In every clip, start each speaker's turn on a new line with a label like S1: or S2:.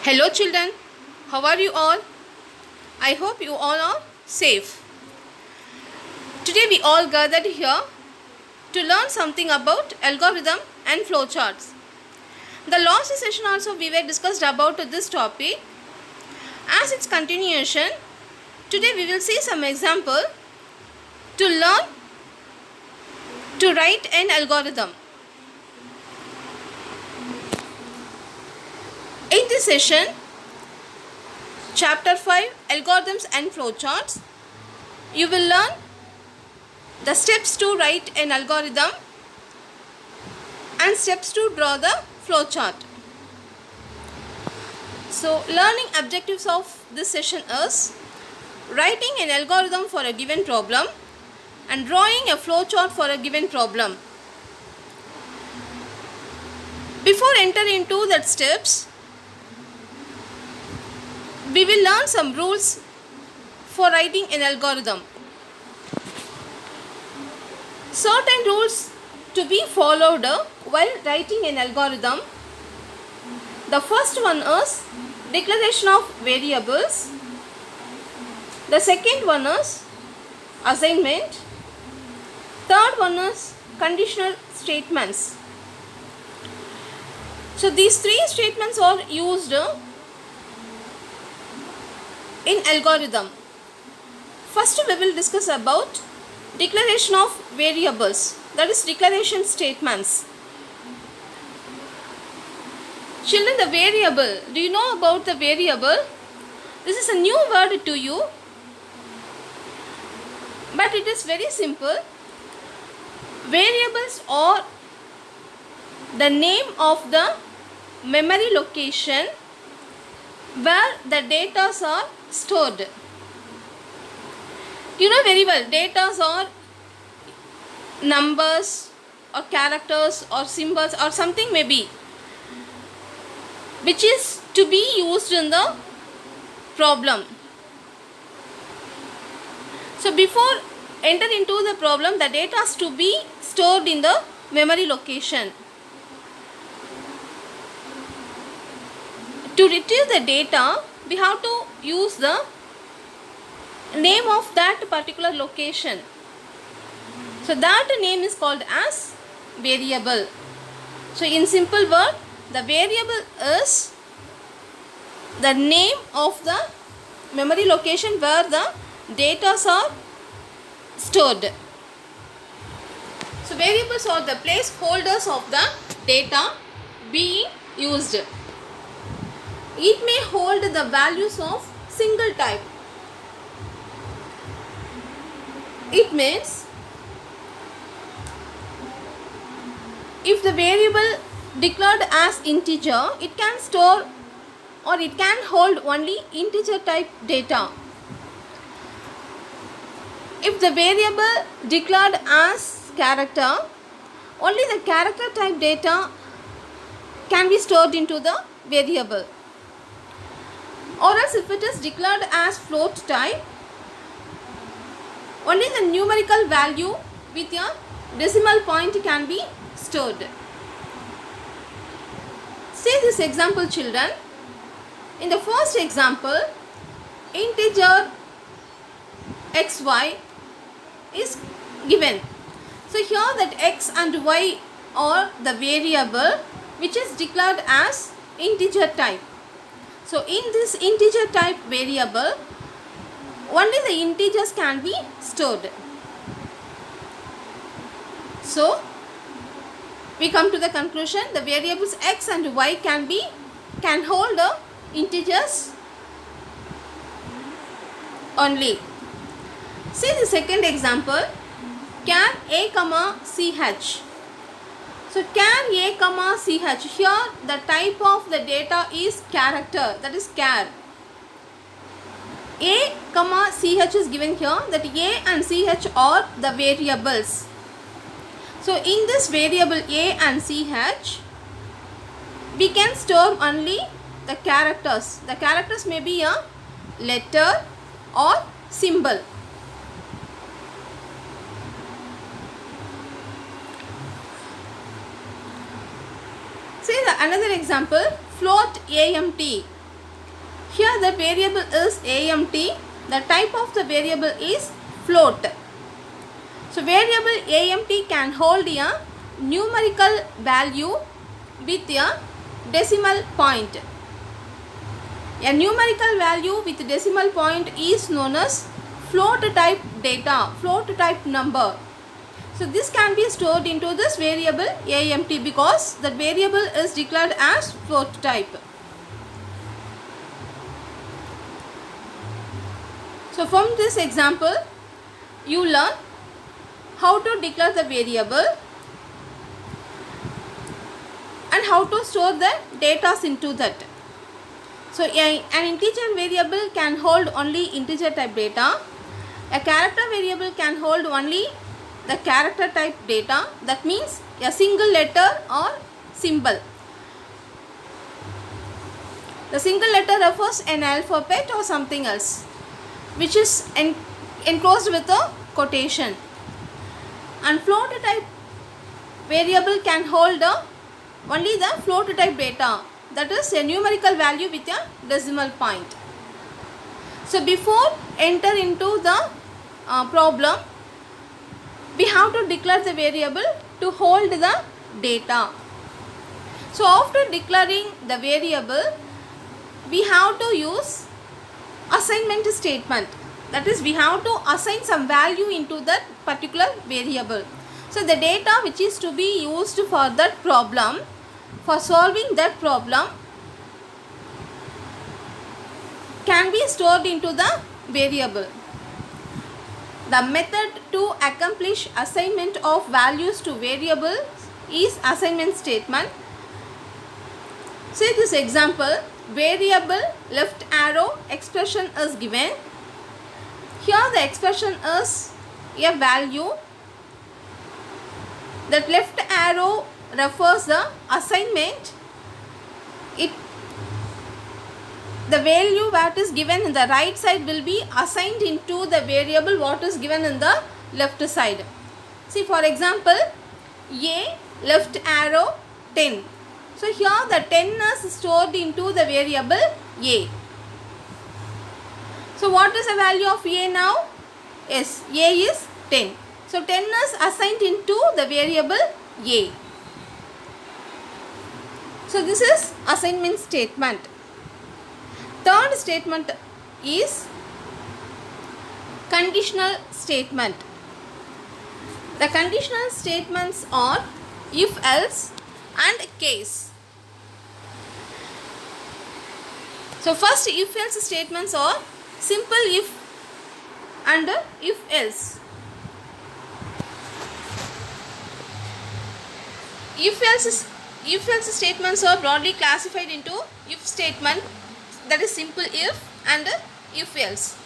S1: Hello children, how are you all? I hope you all are safe. Today we all gathered here to learn something about algorithm and flowcharts. The last session also we were discussed about this topic. As its continuation, today we will see some example to learn to write an algorithm. In this session, Chapter 5 Algorithms and Flowcharts, you will learn the steps to write an algorithm and steps to draw the flowchart. So, learning objectives of this session is writing an algorithm for a given problem and drawing a flowchart for a given problem. Before entering into that steps, we will learn some rules for writing an algorithm. Certain rules to be followed while writing an algorithm. The first one is declaration of variables. The second one is assignment. Third one is conditional statements. So these three statements are used in algorithm. First we will discuss about declaration of variables, that is declaration statements. Children, the variable, do you know about the variable? This is a new word to you, but it is very simple. Variables are the name of the memory location where the data are stored. You know very well, data are numbers or characters or symbols or something maybe, which is to be used in the problem. So before enter into the problem, the data is to be stored in the memory location. To retrieve the data, we have to use the name of that particular location. So that name is called as variable. So in simple word, the variable is the name of the memory location where the data are stored. So variables are the placeholders of the data being used. It may hold the values of single type. It means if the variable declared as integer, it can store or it can hold only integer type data. If the variable declared as character, only the character type data can be stored into the variable. Or else if it is declared as float type, only the numerical value with a decimal point can be stored. See this example, children. In the first example, integer xy is given. So here that x and y are the variable which is declared as integer type. So in this integer type variable, only the integers can be stored. So we come to the conclusion, the variables x and y can hold the integers only. See the second example, char a comma ch. So char a comma ch, here the type of the data is character, that is char. A comma ch is given here, that a and ch are the variables. So in this variable a and ch, we can store only the characters. The characters may be a letter or symbol. See the another example, float AMT. Here the variable is AMT. The type of the variable is float. So variable AMT can hold a numerical value with a decimal point. A numerical value with decimal point is known as float type data, float type number. So this can be stored into this variable AMT because the variable is declared as float type. So from this example, you learn how to declare the variable and how to store the data into that. So an integer variable can hold only integer type data. A character variable can hold only the character type data. That means a single letter or symbol. The single letter refers an alphabet or something else which is enclosed with a quotation. And float type variable can hold only the float type data, that is a numerical value with a decimal point. So before enter into the problem, we have to declare the variable to hold the data. So after declaring the variable, we have to use assignment statement. That is, we have to assign some value into that particular variable. So the data which is to be used for that problem, for solving that problem, can be stored into the variable. The method to accomplish assignment of values to variables is assignment statement. Say this example, variable left arrow expression is given. Here the expression is a value. That left arrow refers the assignment. The value that is given in the right side will be assigned into the variable what is given in the left side. See, for example, A left arrow 10. So here the 10 is stored into the variable A. So what is the value of A now? Yes, A is 10. So 10 is assigned into the variable A. So this is assignment statement. Third statement is conditional statement. The conditional statements are if else and case. So first if else statements are simple if and if else. If else statements are broadly classified into if statement, that is simple if and if else.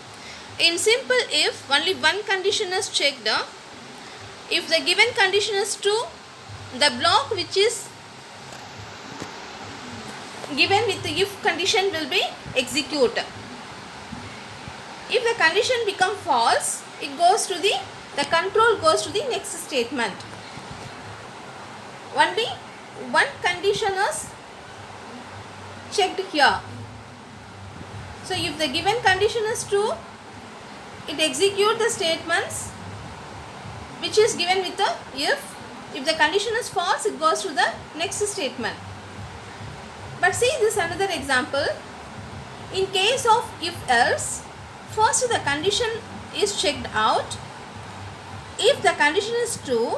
S1: In simple if, only one condition is checked. If the given condition is true, the block which is given with the if condition will be executed. If the condition become false, it goes to the control goes to the next statement. Only one condition is checked here. So if the given condition is true, it executes the statements which is given with the if. If the condition is false, it goes to the next statement. But see this another example. In case of if else, first the condition is checked out. If the condition is true,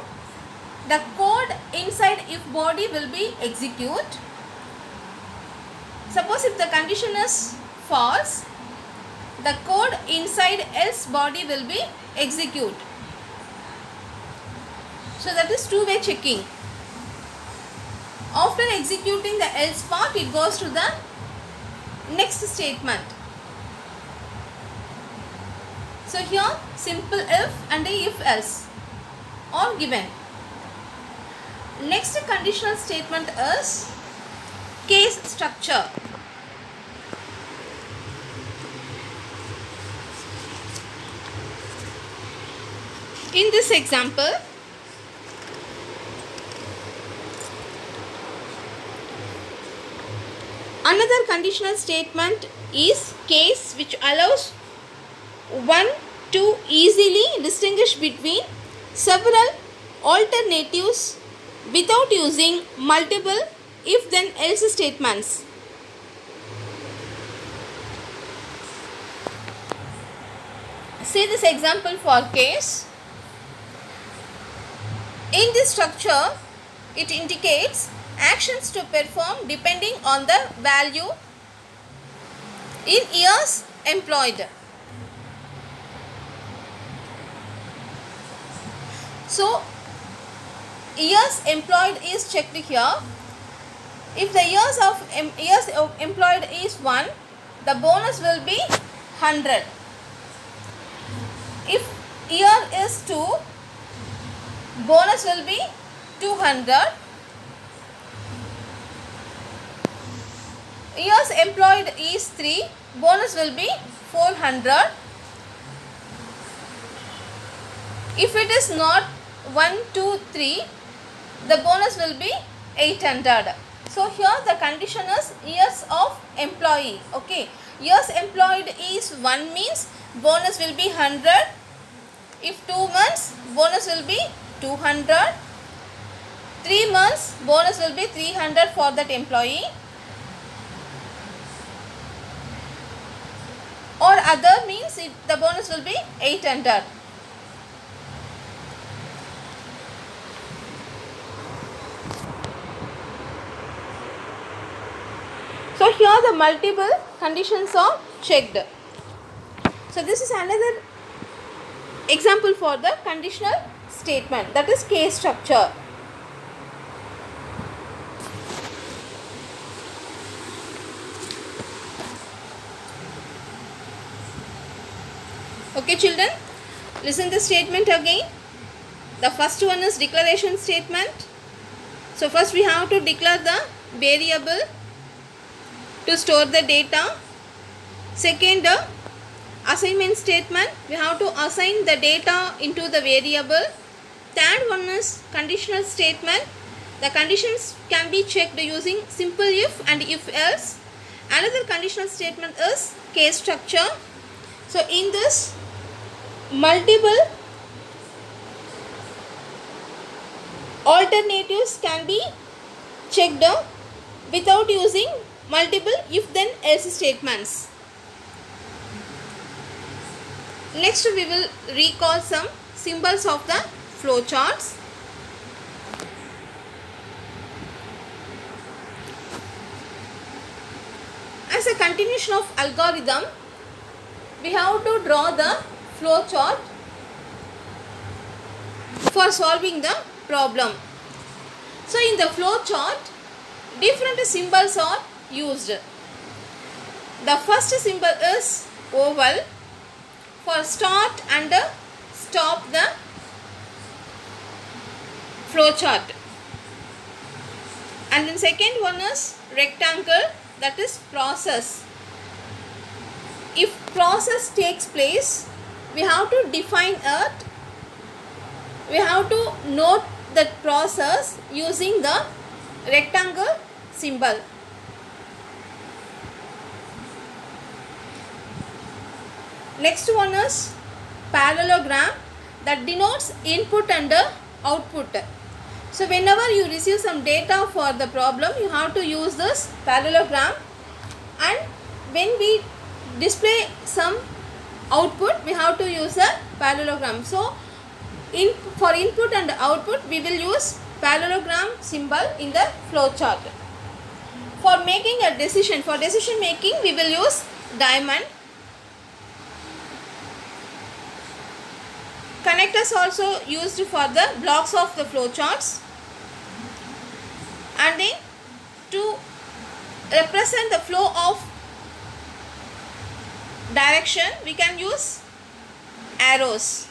S1: the code inside if body will be executed. Suppose if the condition is false, the code inside else body will be executed. So that is two-way checking. After executing the else part, it goes to the next statement. So here simple if and if else are given. Next conditional statement is case structure. In this example, Another conditional statement is case which allows one to easily distinguish between several alternatives without using multiple if then else statements. See this example for case. In this structure, it indicates actions to perform depending on the value in years employed. So, years employed is checked here. If the years employed is 1, the bonus will be 100. If year is 2, bonus will be 200. Years employed is 3, bonus will be 400. If it is not 1, 2, 3, the bonus will be 800. So here the condition is years of employee. Okay, years employed is 1 means bonus will be 100. If 2 months, bonus will be 200. 3 months, bonus will be 300 for that employee. Or other means the bonus will be 800. So here the multiple conditions are checked. So this is another example for the conditional statement, that is case structure. Okay children, listen the statement again. The first one is declaration statement. So first we have to declare the variable to store the data. Second, assignment statement. We have to assign the data into the variable. Third one is conditional statement. The conditions can be checked using simple if and if else. Another conditional statement is case structure. So in this, multiple alternatives can be checked without using multiple if then else statements. Next we will recall some symbols of the flowcharts. As a continuation of algorithm, we have to draw the flowchart for solving the problem. So in the flowchart, different symbols are used. The first symbol is oval for start and stop the flowchart. And then second one is rectangle, that is process. If process takes place, we have to define it. We have to note that process using the rectangle symbol. Next one is parallelogram, that denotes input and output. So whenever you receive some data for the problem, you have to use this parallelogram, and when we display some output, we have to use a parallelogram. So for input and output, we will use parallelogram symbol in the flowchart. For making a decision, for decision making, we will use diamond. Connectors also used for the blocks of the flowcharts. And then to represent the flow of direction, we can use arrows.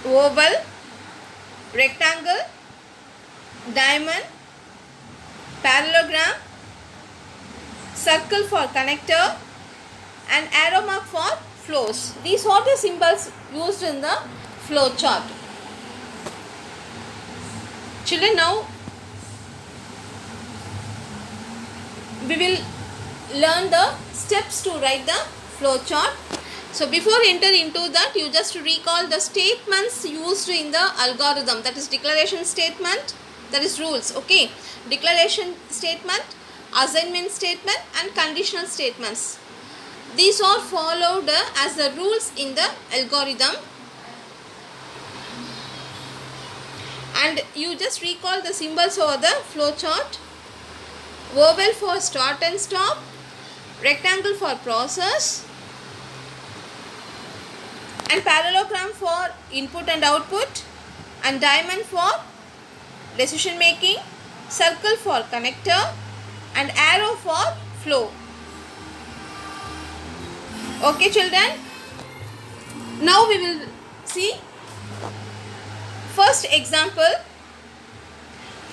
S1: Oval, rectangle, diamond, parallelogram, circle for connector, and arrow mark for flows. These are the symbols used in the flow chart. Children, now we will learn the steps to write the flowchart. So before enter into that, you just recall the statements used in the algorithm, that is declaration statement, that is rules. Okay, declaration statement, assignment statement and conditional statements. These are followed as the rules in the algorithm. And you just recall the symbols over the flowchart. Oval for start and stop, rectangle for process, and parallelogram for input and output, and diamond for decision making, circle for connector, and arrow for flow. Okay children, now we will see first example.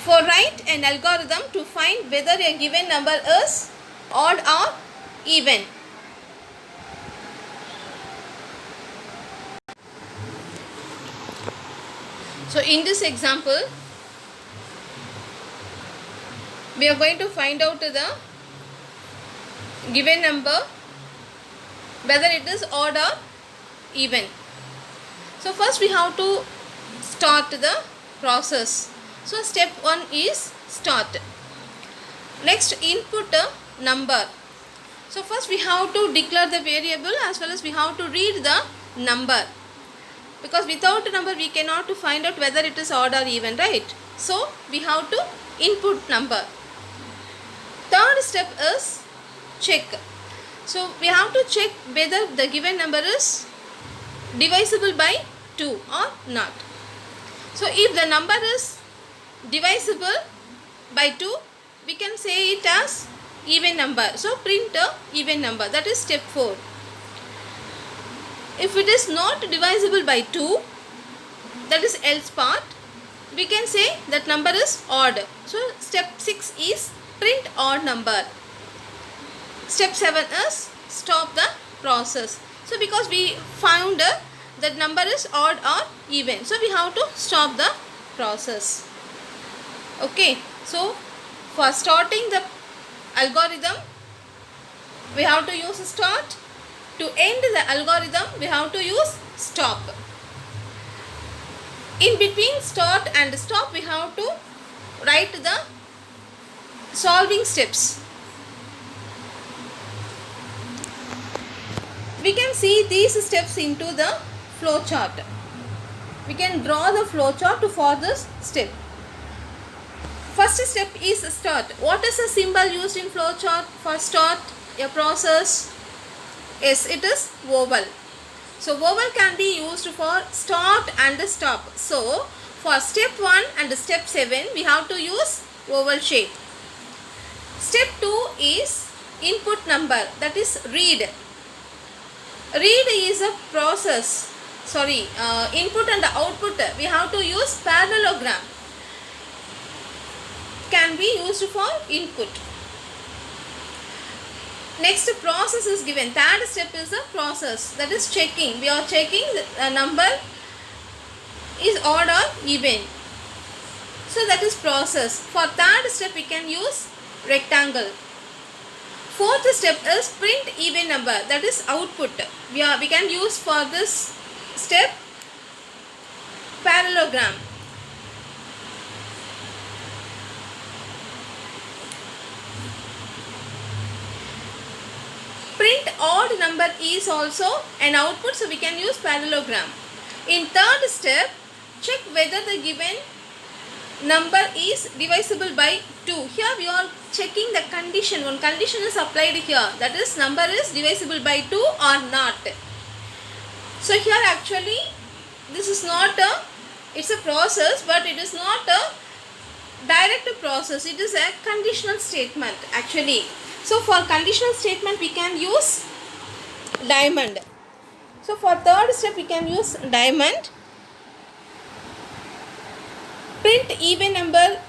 S1: For write an algorithm to find whether a given number is odd or even. So in this example, we are going to find out the given number whether it is odd or even. So first we have to start the process. So step 1 is start. Next, input a number. So first we have to declare the variable as well as we have to read the number, because without a number we cannot find out whether it is odd or even, right? So we have to input number. Third step is check. So we have to check whether the given number is divisible by 2 or not. So if the number is divisible by 2, we can say it as even number. So print a even number, that is step 4. If it is not divisible by 2, that is else part, we can say that number is odd. So step 6 is print odd number. Step 7 is stop the process. So because we found that number is odd or even, so we have to stop the process. Okay, so for starting the algorithm, we have to use start. To end the algorithm, we have to use stop. In between start and stop, we have to write the solving steps. We can see these steps into the flowchart. We can draw the flowchart for this step. First step is start. What is the symbol used in flowchart for start a process? Yes, it is oval. So oval can be used for start and stop. So for step 1 and step 7, we have to use oval shape. Step 2 is input number, that is read. Read is a process. Input and output, we have to use parallelogram. Can be used for input. Next process is given. Third step is the process, that is checking. We are checking the number is odd or even. So that is process. For third step we can use rectangle. Fourth step is print even number, that is output. We can use for this step parallelogram. Print odd number is also an output, so we can use parallelogram. In third step, check whether the given number is divisible by 2. Here we are checking the condition. One condition is applied here, that is number is divisible by 2 or not. So here actually this is not it's a process, but it is not a direct process. It is a conditional statement actually. So for conditional statement we can use diamond. So for third step we can use diamond. Print even number,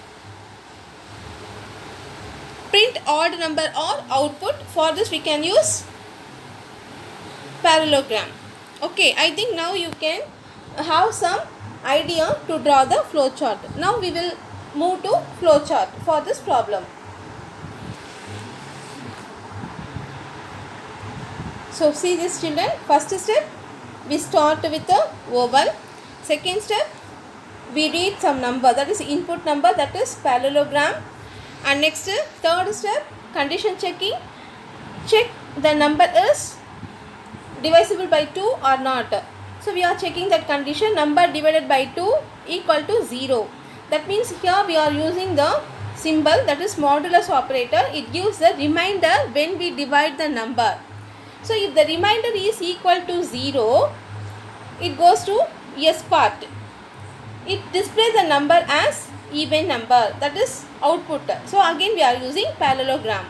S1: print odd number or output. For this we can use parallelogram. Okay, I think now you can have some idea to draw the flowchart. Now we will move to flowchart for this problem. So see this children, first step we start with the vowel. Second step we read some number, that is input number, that is parallelogram. And next third step condition checking, check the number is divisible by 2 or not. So we are checking that condition, number divided by 2 equal to 0. That means here we are using the symbol, that is modulus operator. It gives the remainder when we divide the number. So if the remainder is equal to 0, it goes to yes part. It displays the number as even number, that is output. So again we are using parallelogram.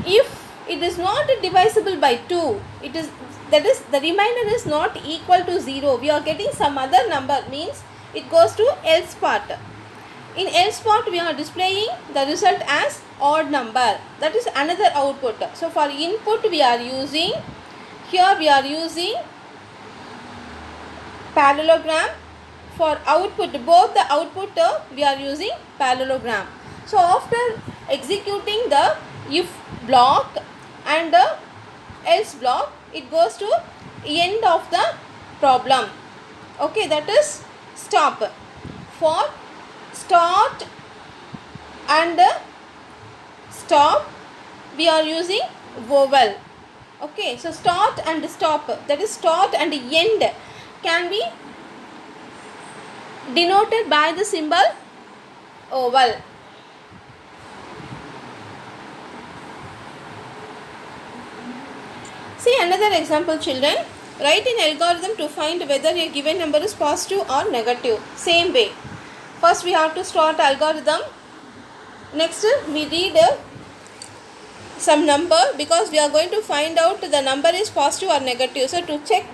S1: If it is not divisible by 2, it is, that is the remainder is not equal to 0, we are getting some other number, means it goes to else part. In else part we are displaying the result as odd number, that is another output. So for input we are using, here we are using parallelogram. For output, both the output we are using parallelogram. So after executing the if block and the else block, it goes to end of the problem. Okay, that is stop. For start and stop we are using vowel. Okay, so start and stop, that is start and end, can be denoted by the symbol oval. See another example children. Write an algorithm to find whether a given number is positive or negative. Same way. First we have to start algorithm. Next we read some number, because we are going to find out the number is positive or negative. So to check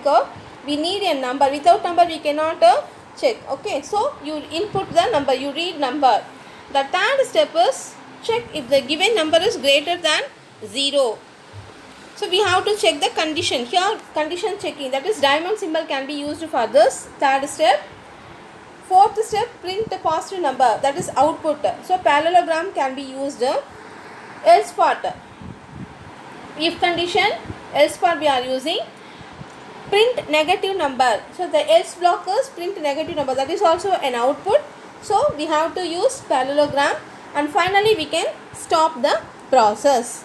S1: we need a number. Without number we cannot check. Okay, so you input the number, you read number. The third step is check if the given number is greater than 0. So we have to check the condition. Here condition checking, that is diamond symbol can be used for this third step. Fourth step, print the positive number, that is output. So parallelogram can be used. Else part, if condition, else part we are using. Print negative number, so the else block is print negative number, that is also an output. So we have to use parallelogram, and finally we can stop the process.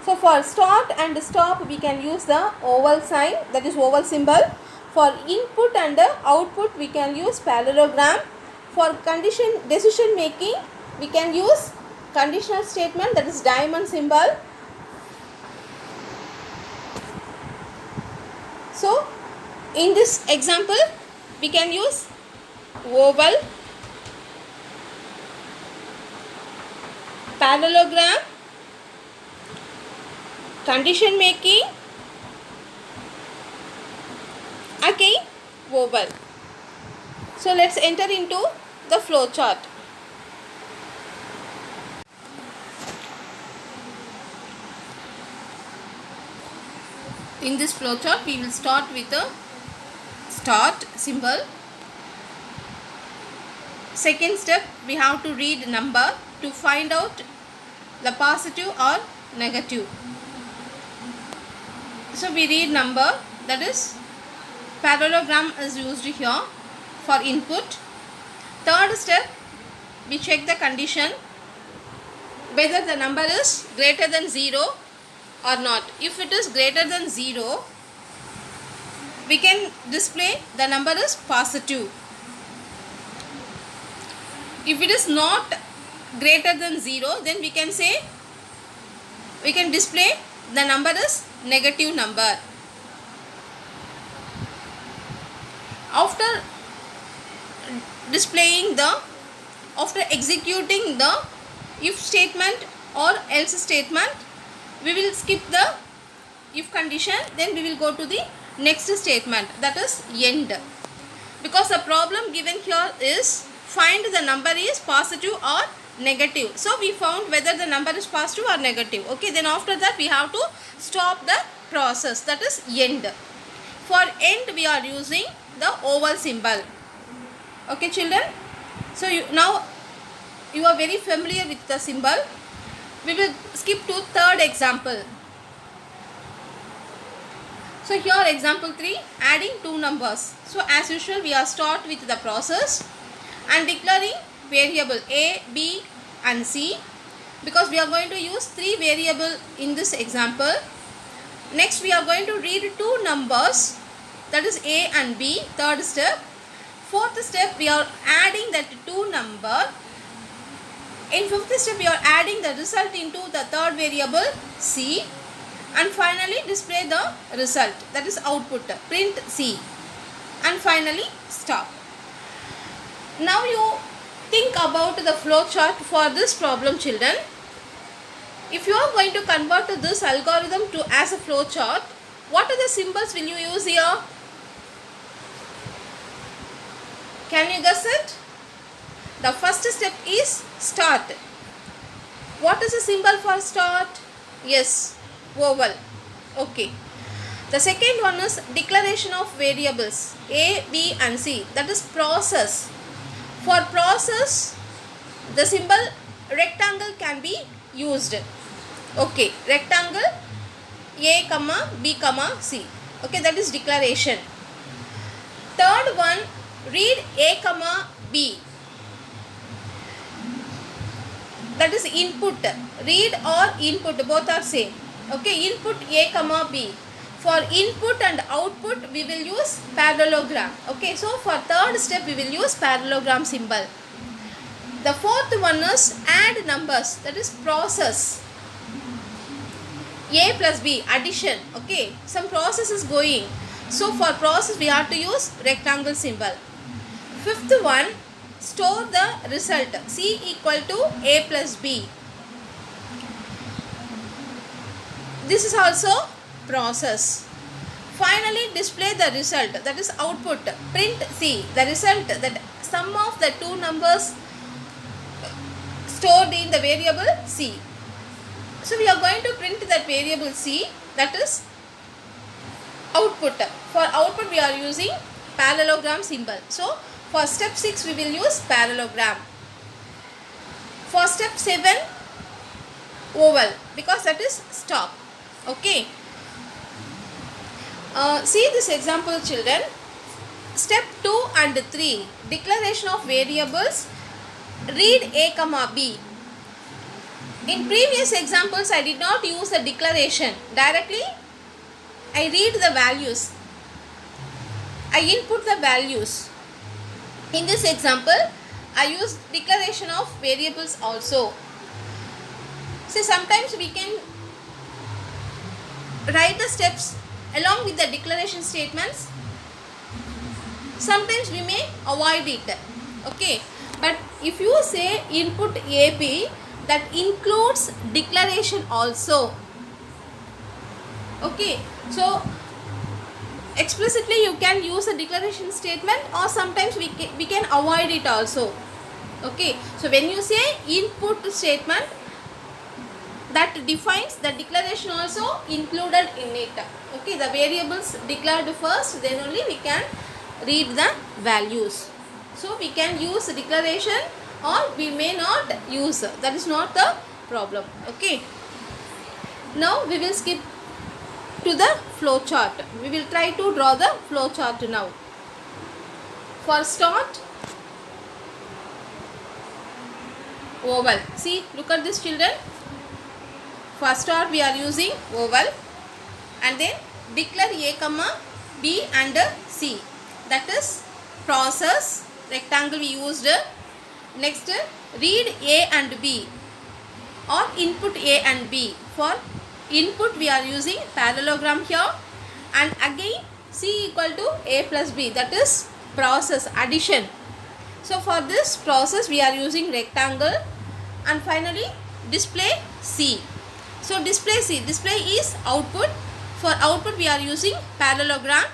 S1: So for start and stop we can use the oval sign, that is oval symbol. For input and output we can use parallelogram. For condition decision making we can use conditional statement, that is diamond symbol. So in this example we can use oval, parallelogram, condition making, again oval. So let's enter into the flow chart. In this flow chart we will start with a start symbol. Second step, we have to read number to find out the positive or negative. So we read number, that is parallelogram is used here for input. Third step, we check the condition whether the number is greater than 0 or not. If it is greater than 0, we can display the number is positive. If it is not greater than 0, then we can say, we can display the number is negative number. After displaying the, after executing the if statement or else statement, we will skip the if condition, then we will go to the next statement, that is end. Because the problem given here is find the number is positive or negative. So we found whether the number is positive or negative. Okay, then after that we have to stop the process, that is end. For end we are using the oval symbol. Okay children, so now you are very familiar with the symbol. We will skip to third example. So here example 3, adding two numbers. So as usual we are start with the process and declaring variable a, b and c, because we are going to use three variable in this example. Next we are going to read two numbers, that is a and b, third step. Fourth step we are adding that two number. In fifth step we are adding the result into the third variable c, and finally display the result, that is output, print c, and finally stop. Now you think about the flow chart for this problem, children. If you are going to convert this algorithm to as a flow chart, what are the symbols will you use here? Can you guess it? The first step is start. What is the symbol for start? Yes, oval. Okay. The second one is declaration of variables a, b and c, that is process. For process, the symbol rectangle can be used. Okay, rectangle a comma b comma c. Okay, that is declaration. Third one, read a comma b, that is input. Read or input, both are same. Okay, input a comma b. For input and output we will use parallelogram. Okay, so for third step we will use parallelogram symbol. The fourth one is add numbers, that is process. A plus b, addition. Okay, some process is going, so for process we have to use rectangle symbol. Fifth one, store the result, c equal to a plus b. This is also process. Finally display the result, that is output, print c, the result, that sum of the two numbers stored in the variable c. So we are going to print that variable c, that is output. For output we are using parallelogram symbol. So for step 6 we will use parallelogram. For step 7, oval, because that is stop. Okay. See this example, children. Step 2 and 3, declaration of variables, read a comma b. In previous examples I did not use a declaration. Directly I read the values, I input the values. In this example I use declaration of variables also. So sometimes we can write the steps along with the declaration statements. Sometimes we may avoid it. Okay, but if you say input AP, that includes declaration also. Okay, so explicitly you can use a declaration statement, or sometimes we can avoid it also. Okay, so when you say input statement, that defines the declaration also included in it. Okay, the variables declared first, then only we can read the values. So we can use declaration or we may not use, that is not the problem. Okay, now we will skip to the flow chart. We will try to draw the flow chart now. For start, oval. See, look at this, children. For start we are using oval, and then declare a comma b and c, that is process, rectangle we used. Next, read a and b or input a and b. For input we are using parallelogram here, and again c equal to a plus b, that is process, addition. So for this process we are using rectangle, and finally display c. So display c, display is output. For output we are using parallelogram.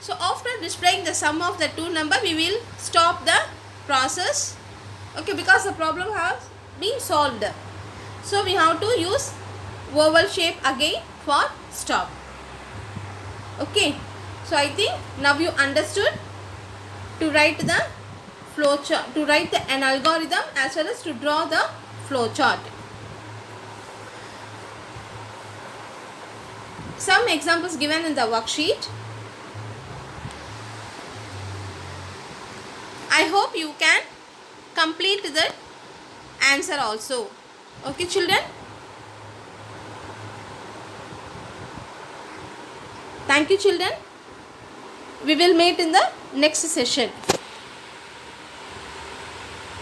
S1: So after displaying the sum of the two number, we will stop the process. Okay, because the problem has been solved. So we have to use oval shape again for stop. Okay, so I think now you understood to write the flow chart, to write an algorithm as well as to draw the flow chart. some examples given in the worksheet. I hope you can complete the answer also. Okay children, thank you children. We will meet in the next session.